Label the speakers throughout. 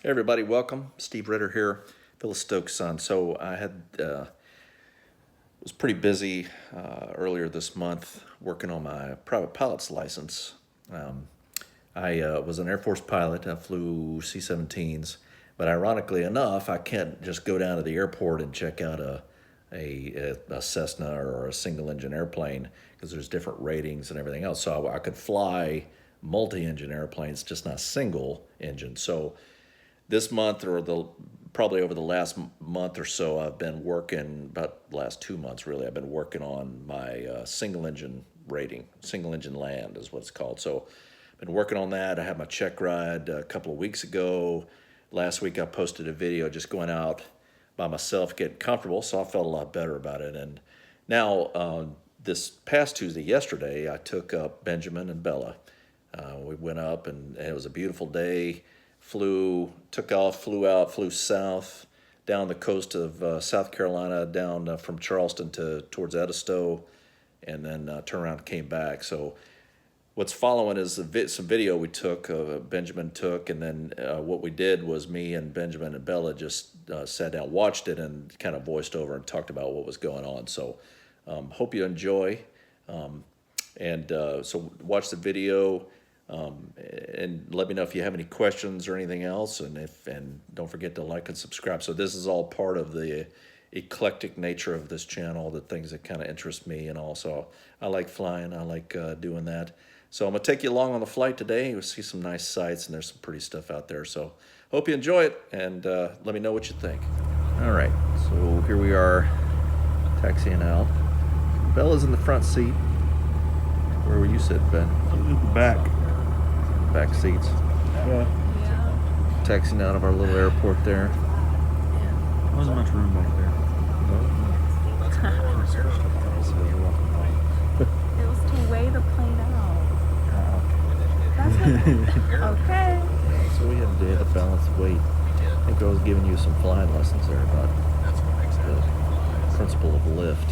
Speaker 1: Hey everybody, welcome. Steve Ritter here, Phyllis Stokes' son. So I was pretty busy earlier this month working on my private pilot's license. Um, I was an Air Force pilot. I flew C-17s, but ironically enough, I can't just go down to the airport and check out a Cessna or a single engine airplane because there's different ratings and everything else. So I could fly multi-engine airplanes, just not single engine. So this month or the probably over the last month or so, I've been working, about the last 2 months really, I've been working on my single engine rating. Single engine land is what it's called. So I've been working on that. I had my check ride a couple of weeks ago. Last week I posted a video just going out by myself, getting comfortable, so I felt a lot better about it. And now, this past Tuesday, yesterday, I took up Benjamin and Bella. We went up, and it was a beautiful day. Took off, flew out, flew south down the coast of South Carolina, down from Charleston towards Edisto, and then turned around and came back. So what's following is some video we took, Benjamin took, and then what we did was me and Benjamin and Bella just sat down, watched it, and kind of voiced over and talked about what was going on. So hope you enjoy. So watch the video. And let me know if you have any questions or anything else, and don't forget to like and subscribe. So this is all part of the eclectic nature of this channel, the things that kind of interest me, and also I like flying. I like doing that. So I'm gonna take you along on the flight today. You'll see some nice sights, and there's some pretty stuff out there. So hope you enjoy it, and let me know what you think. All right, so here we are taxiing out. Bella's in the front seat. Where were you sitting, Ben?
Speaker 2: Back.
Speaker 1: Back seats.
Speaker 2: Yeah.
Speaker 1: Taxiing out of our little airport there.
Speaker 2: There wasn't much room back there.
Speaker 3: It was to weigh the plane out. That's what. Okay.
Speaker 1: So we had to do the balance weight. I think I was giving you some flying lessons there about the principle of lift.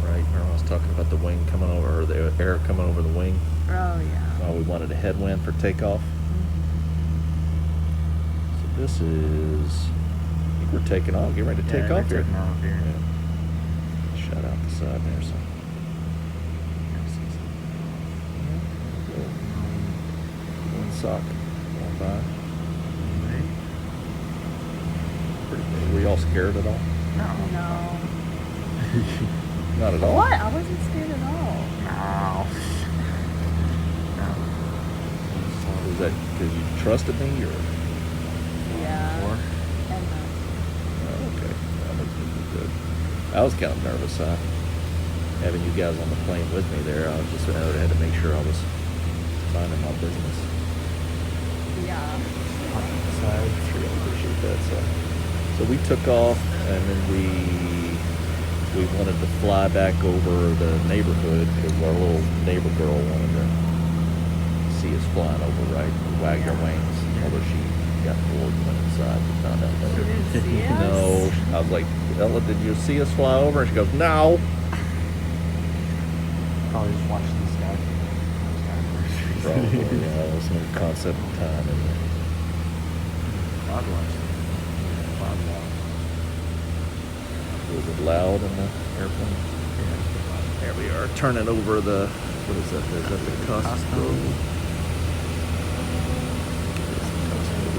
Speaker 1: Right? Remember I was talking about the wing coming over, or the air coming over the wing?
Speaker 3: Oh, yeah.
Speaker 1: We wanted a headwind for takeoff. So this is, I think we're taking off. Get ready to take off here.
Speaker 2: Taking off here.
Speaker 1: Yeah. Shut out the side there. So. One sock going by. Pretty big. Were y'all scared at all?
Speaker 3: No.
Speaker 1: Not at all?
Speaker 3: What? I wasn't scared at all.
Speaker 2: No.
Speaker 1: Was that because you trusted me, or?
Speaker 3: Yeah.
Speaker 2: Or?
Speaker 3: And
Speaker 1: Oh, okay. That makes me feel good. I was kind of nervous, having you guys on the plane with me there. I had to make sure I was minding my business.
Speaker 3: yeah.
Speaker 1: I really appreciate that. So we took off, and then we wanted to fly back over the neighborhood because our little neighbor girl wanted to see us flying over, right? We wagged our wings, although she got bored and went inside. We found out
Speaker 3: She
Speaker 1: later.
Speaker 3: didn't see us?
Speaker 1: No, I was like, Ella, did you see us fly over? And she goes, no.
Speaker 2: Probably just watch this guy.
Speaker 1: Probably, yeah, it was no concept of time.
Speaker 2: Cloud watch. Cloud watch.
Speaker 1: Was it loud in the airplane?
Speaker 2: Yeah.
Speaker 1: There we are, turning over the, what is that? Is that the Costco?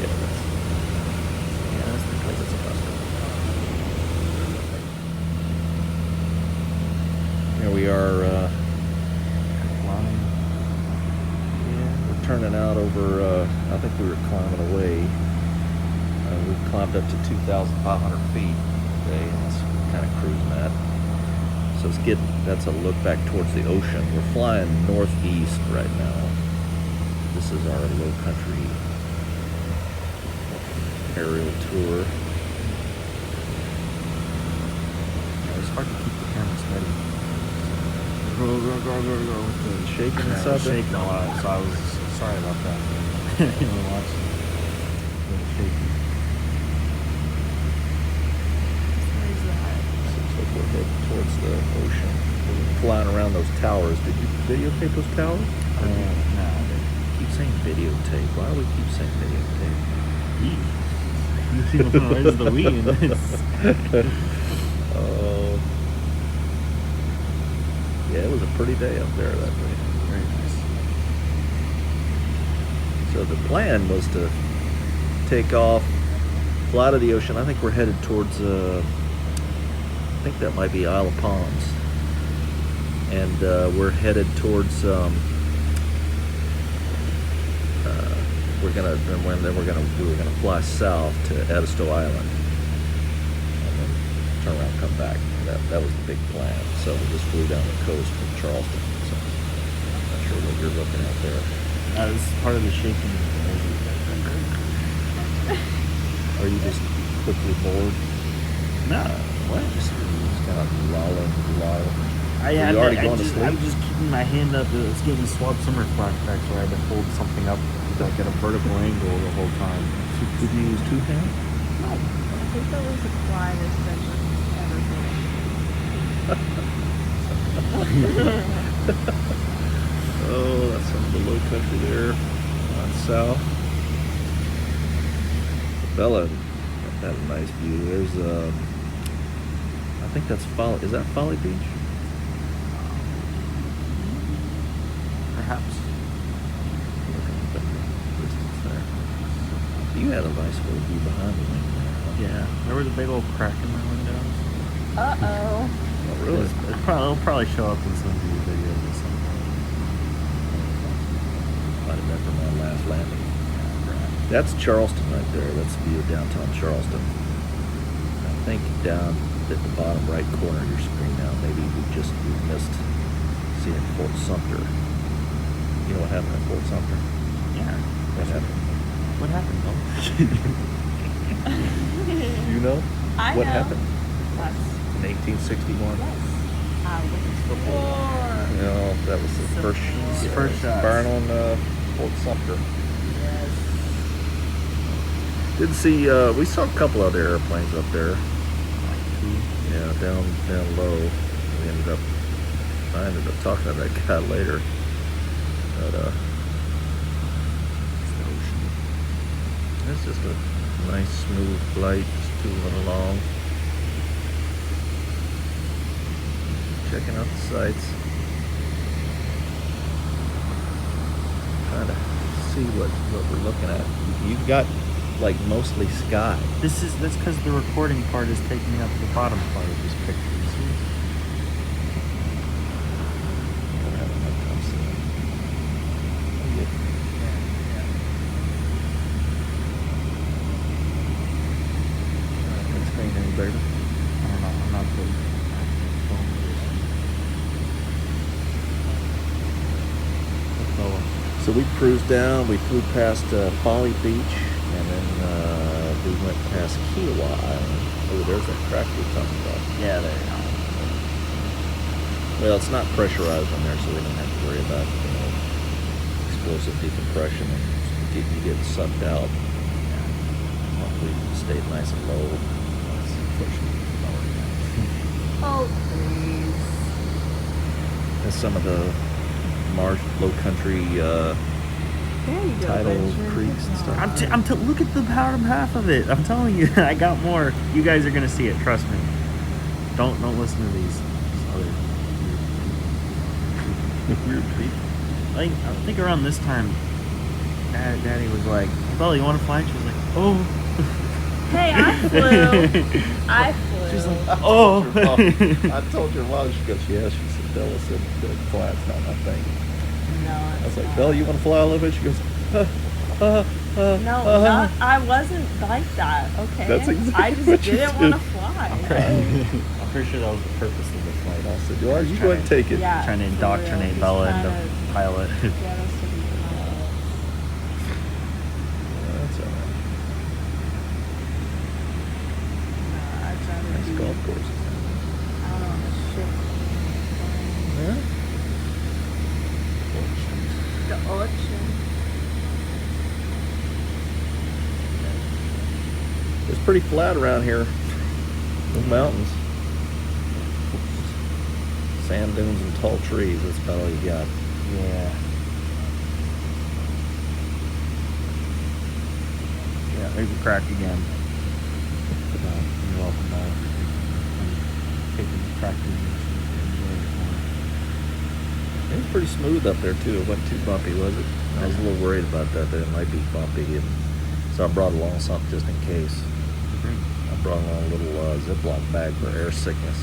Speaker 1: Yeah, that's the Costco. Here we are,
Speaker 2: Flying.
Speaker 1: yeah, we're turning out over, I think we were climbing away. We climbed up to 2,500 feet today, and that's kind of cruising at. So that's a look back towards the ocean. We're flying northeast right now. This is our Lowcountry aerial tour.
Speaker 2: It's hard to keep the camera steady. Go with the
Speaker 1: Shaking
Speaker 2: yeah,
Speaker 1: inside there?
Speaker 2: shaking a lot, so I was sorry about that. You know, watching it shaking.
Speaker 3: Where's that?
Speaker 1: Looks like we're heading towards the ocean. We're flying around those towers. Did you videotape those towers?
Speaker 2: No, I didn't.
Speaker 1: Keep saying videotape. Why do we keep saying videotape?
Speaker 2: You know, where's the we in this?
Speaker 1: Oh. Yeah, it was a pretty day up there that day.
Speaker 2: Very nice.
Speaker 1: So the plan was to take off, fly to the ocean. I think we're headed towards, I think that might be Isle of Palms. And we're headed towards, we were gonna fly south to Edisto Island, and then turn around and come back. That was the big plan. So we just flew down the coast from Charleston. So I'm not sure what you're looking at there.
Speaker 2: This is part of the shaking.
Speaker 1: Are you just quickly bored?
Speaker 2: No.
Speaker 1: What? Just kind of lolling.
Speaker 2: I
Speaker 1: Are you already going to sleep?
Speaker 2: I'm just keeping my hand up. It's getting swap summer flashbacks where I had to hold something up like at a vertical angle the whole time.
Speaker 1: Did you use two hands?
Speaker 3: I think that was the quietest bedroom ever.
Speaker 1: Oh, that's some of the low country there on south. Bella had a nice view. There's I think that's Folly. Is that Folly Beach?
Speaker 2: Perhaps.
Speaker 1: Looking at the distance there. You had a nice little view behind the wing there. Huh?
Speaker 2: Yeah. There was a big old crack in my window.
Speaker 3: Uh-oh.
Speaker 1: Oh, really?
Speaker 2: It'll probably show up in some of your videos or something.
Speaker 1: Might have been from our last landing. That's Charleston right there. That's the view of downtown Charleston. I think down at the bottom right corner of your screen now, maybe we missed seeing Fort Sumter. You know what happened at Fort Sumter?
Speaker 2: Yeah.
Speaker 1: What happened?
Speaker 2: What happened, though?
Speaker 1: You know?
Speaker 3: I
Speaker 1: What
Speaker 3: know.
Speaker 1: happened
Speaker 3: That's,
Speaker 1: in 1861?
Speaker 3: yes. War.
Speaker 1: No, that was the
Speaker 3: Civil
Speaker 1: first,
Speaker 3: War.
Speaker 2: First shots.
Speaker 1: burn on Fort Sumter.
Speaker 3: Yes.
Speaker 1: Didn't see. We saw a couple other airplanes up there. Yeah, down low. I ended up talking to that guy later. But it's just a nice smooth flight, just tooling along. Checking out the sights. Trying to see what we're looking at. You've got like mostly sky.
Speaker 2: That's because the recording part is taking up the bottom part of this picture. See?
Speaker 1: I don't have enough time seeing. Oh, yeah. That screen any bigger?
Speaker 2: I don't know. I'm not good.
Speaker 1: So we cruised down. We flew past Folly Beach, and then we went past Kiowa Island. Oh, there's that crack we were talking about.
Speaker 2: Yeah, there you go.
Speaker 1: Well, it's not pressurized on there, so we don't have to worry about explosive decompression and you getting sucked out. We stayed nice and low.
Speaker 3: Oh, please.
Speaker 1: That's some of the low country
Speaker 3: There you go,
Speaker 1: tidal
Speaker 3: Benjamin.
Speaker 1: creeks and stuff.
Speaker 2: Look at the bottom half of it. I'm telling you, I got more. You guys are gonna see it. Trust me. Don't listen to these other
Speaker 1: Weird people.
Speaker 2: I think around this time, Daddy was like, "Bella, you want to fly?" And she was like, "Oh."
Speaker 3: Hey, I flew. I flew.
Speaker 2: She's like,
Speaker 1: Oh.
Speaker 2: "Oh."
Speaker 1: I told your mom. She goes, yeah. She said, Bella said that fly's not my thing.
Speaker 3: No,
Speaker 1: I was
Speaker 3: it's
Speaker 1: like,
Speaker 3: not.
Speaker 1: Bella, you want to fly a little bit? She goes,
Speaker 3: No, I wasn't like that, okay?
Speaker 1: That's exactly
Speaker 3: I just
Speaker 1: what you
Speaker 3: didn't want to
Speaker 1: did.
Speaker 3: fly.
Speaker 2: I'm pretty sure that was the purpose of the flight.
Speaker 1: I said, well, you go ahead and take it.
Speaker 3: Yeah.
Speaker 2: Trying to
Speaker 3: for
Speaker 2: indoctrinate
Speaker 3: real,
Speaker 2: Bella
Speaker 3: just
Speaker 2: into
Speaker 3: trying to
Speaker 2: pilot.
Speaker 3: get us to be pilots.
Speaker 1: That's all right.
Speaker 3: No, I'd rather
Speaker 1: Nice
Speaker 3: be
Speaker 1: golf courses.
Speaker 3: out on a ship.
Speaker 1: Yeah.
Speaker 3: The ocean.
Speaker 1: It's pretty flat around here. No mountains. Sand dunes and tall trees. That's about all you got.
Speaker 2: Yeah.
Speaker 1: Yeah.
Speaker 2: there's a crack again. You're welcome. I'm taking the tractor.
Speaker 1: It was pretty smooth up there too. It wasn't too bumpy, was it? I was a little worried about that it might be bumpy, and so I brought along something just in case. I brought along a little Ziploc bag for air sickness.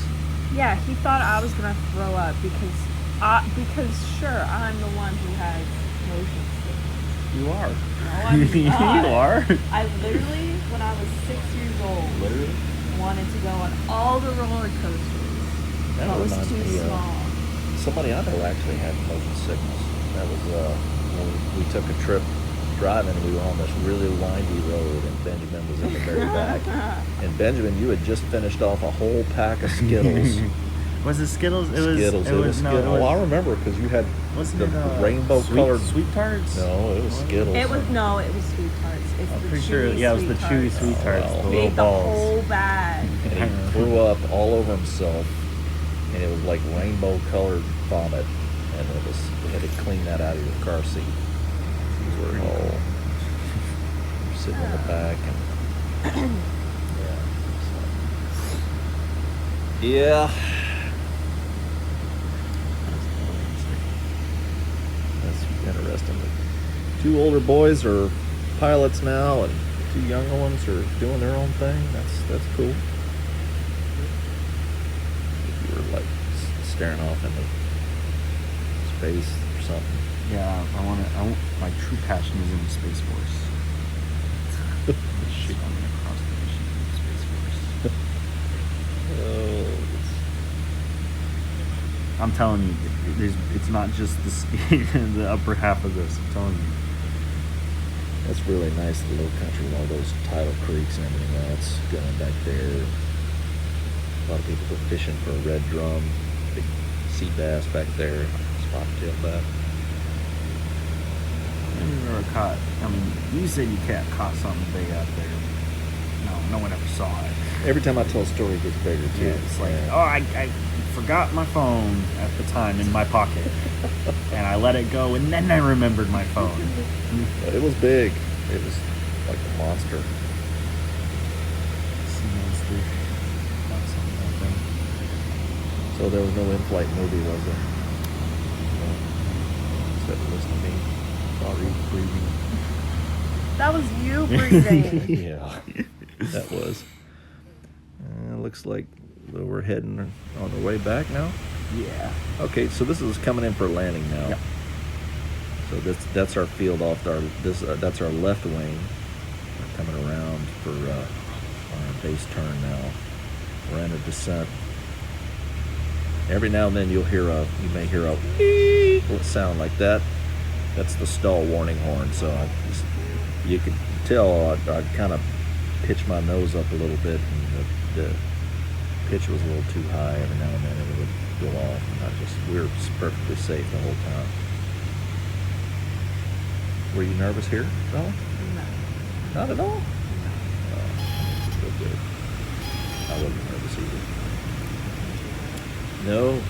Speaker 3: Yeah, he thought I was gonna throw up because sure, I'm the one who has motion sickness.
Speaker 2: You are.
Speaker 3: No, I'm not.
Speaker 2: You are.
Speaker 3: I literally, when I was 6 years old, wanted to go on all the roller coasters.
Speaker 1: That
Speaker 3: but was
Speaker 1: reminds
Speaker 3: too
Speaker 1: me,
Speaker 3: small.
Speaker 1: Somebody I know actually had motion sickness. That was when we took a trip driving. We were on this really windy road, and Benjamin was in the very back. And Benjamin, you had just finished off a whole pack of Skittles.
Speaker 2: Was it Skittles?
Speaker 1: Skittles. It was Skittles. Oh, I remember because you had the rainbow colored
Speaker 2: sweet tarts.
Speaker 1: No, it was Skittles.
Speaker 3: It was Sweet Tarts. It's
Speaker 2: I'm
Speaker 3: the
Speaker 2: pretty
Speaker 3: chewy
Speaker 2: sure. Yeah, it was the
Speaker 3: Sweet
Speaker 2: chewy
Speaker 3: Tarts.
Speaker 2: sweet tarts.
Speaker 1: Oh,
Speaker 2: The
Speaker 1: wow.
Speaker 2: little
Speaker 3: Made the
Speaker 2: balls.
Speaker 3: whole bag.
Speaker 1: And he threw up all over himself, and it was like rainbow colored vomit, and we had to clean that out of your car seat. These were all sitting in the back, and yeah. That's interesting. Two older boys are pilots now, and two younger ones are doing their own thing. That's cool. If you were like staring off into space or something.
Speaker 2: Yeah, I want. My true passion is in the Space Force. Shit, I'm gonna cross the mission in the Space Force.
Speaker 1: Oh,
Speaker 2: I'm telling you, it's not just the upper half of this. I'm telling you.
Speaker 1: that's really nice. The Lowcountry, all those tidal creeks and everything else going back there. A lot of people go fishing for a red drum, big sea bass back there, spot-tail bass.
Speaker 2: You never caught. I mean, you said you caught something big out there. No one ever saw it.
Speaker 1: Every time I tell a story, it gets bigger too.
Speaker 2: Yeah, it's like, oh, I forgot my phone at the time in my pocket, and I let it go, and then I remembered my phone.
Speaker 1: But it was big. It was like a monster.
Speaker 2: Sea monster. Not something like that.
Speaker 1: So there was no in-flight movie, was there? No. Except listen to me. Sorry, breathing.
Speaker 3: That was you breathing.
Speaker 1: Yeah, that was. Looks like we're heading on the way back now.
Speaker 2: Yeah.
Speaker 1: Okay, so this is coming in for landing now.
Speaker 2: Yep.
Speaker 1: So that's our field off that's our left wing. We're coming around for our base turn now. We're in a descent. Every now and then you may hear a beep sound like that. That's the stall warning horn. So you could tell I'd kind of pitch my nose up a little bit, and the pitch was a little too high. Every now and then it would go off, and we were perfectly safe the whole time. Were you nervous here, Bella?
Speaker 3: No.
Speaker 1: Not at all? Oh, good. I wasn't nervous either. No.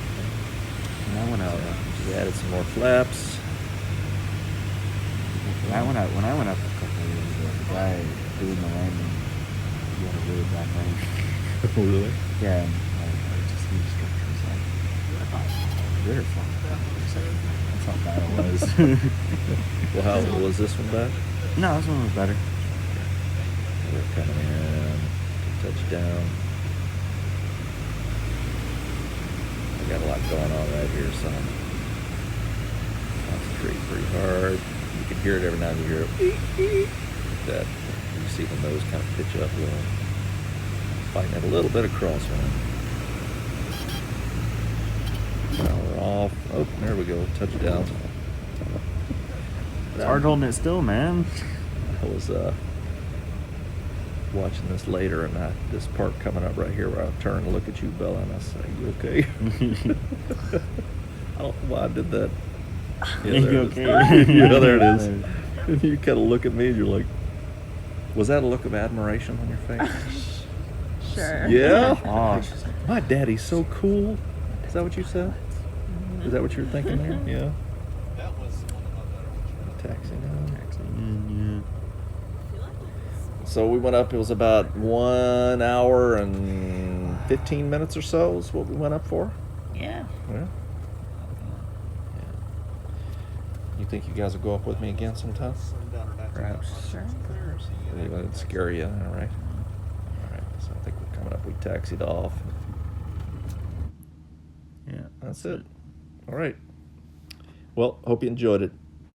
Speaker 2: And I went out.
Speaker 1: Just added some more flaps.
Speaker 2: When I went up a couple of years ago, the guy doing the landing, he had a really bad range.
Speaker 1: Really?
Speaker 2: Yeah, and he was like, "You're fine." That's how bad it was.
Speaker 1: Well, how was this one back?
Speaker 2: No, this one was better.
Speaker 1: We're coming in. Touchdown. I got a lot going on right here, so I'm concentrating pretty hard. You can hear it every now and then. You hear it. That you see the nose kind of pitch up a little. Fighting at a little bit of crosswind. Now we're off. Oh, there we go. Touchdown.
Speaker 2: It's hard holding it still, man.
Speaker 1: I was watching this later, and this part coming up right here where I turn and look at you, Bella, and I say, "You okay?" I don't know why I did that. Yeah,
Speaker 2: You
Speaker 1: there it is.
Speaker 2: okay?
Speaker 1: Yeah, there it is. And you kind of look at me, and you're like, "Was that a look of admiration on your face?"
Speaker 3: Sure.
Speaker 1: Yeah.
Speaker 2: Oh,
Speaker 1: My daddy's so cool. Is that what you said? Is that what you were thinking there? Yeah. Taxi now. So we went up. It was about 1 hour and 15 minutes or so is what we went up for.
Speaker 2: Yeah.
Speaker 1: Yeah. You think you guys will go up with me again sometime?
Speaker 2: Perhaps.
Speaker 3: Sure.
Speaker 1: It would scare you, all right? All right. So I think we're coming up. We taxied off.
Speaker 2: Yeah.
Speaker 1: That's it. All right. Well, hope you enjoyed it.